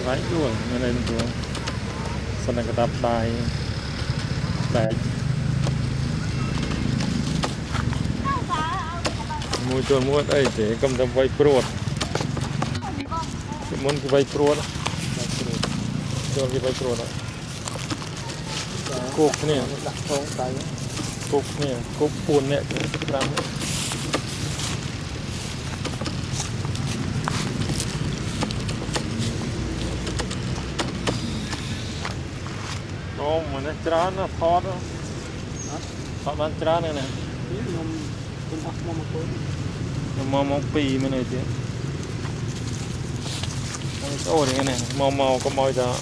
váy luôn nên tôi sân này tập đài đài mua cho mua đây để cầm tầm vay pro muốn cái vay pro đó cho cái vay pro đó cục nè cục nè cục buồn nè làm ô mà nó trán nó thoát đó thoát bán trán này nè mong pì mới này chứ ô này này màu có màu đó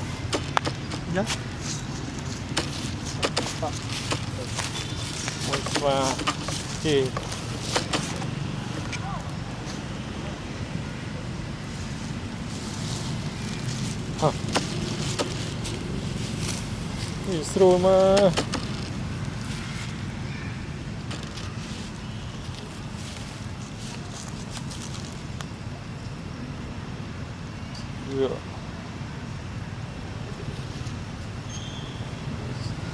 và chỉ Isro mà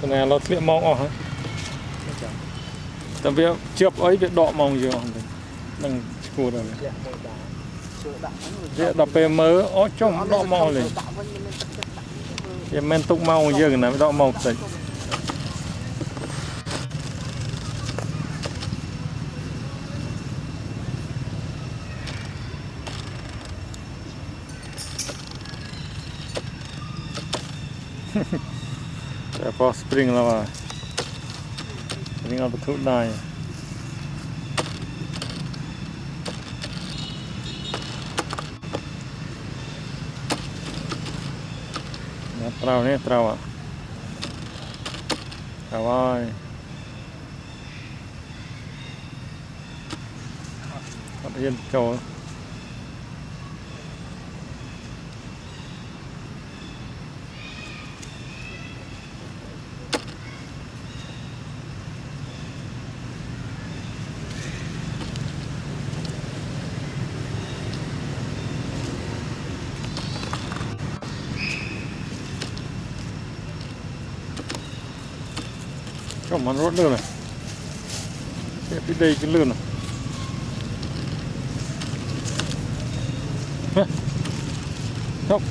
cái này nó liệm mong hả? Tại vì chớp ấy việc đọ mong gì không? Đừng cua rồi. Dễ đập bề mớ ó trong đọ mong này. Em men tung màu dừng này đọ mong sạch. Có spring là mà spring ở thụ này trao nè trao à trao ơi bắt yên trâu trong món rốt lươn này cái đây cái lươn này không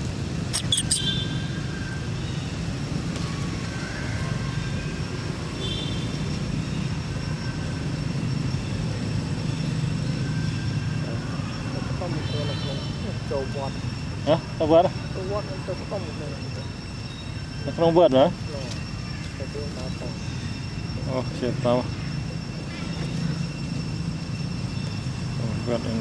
hả tao vớt nó không vớt nữa oh shit tao vớt này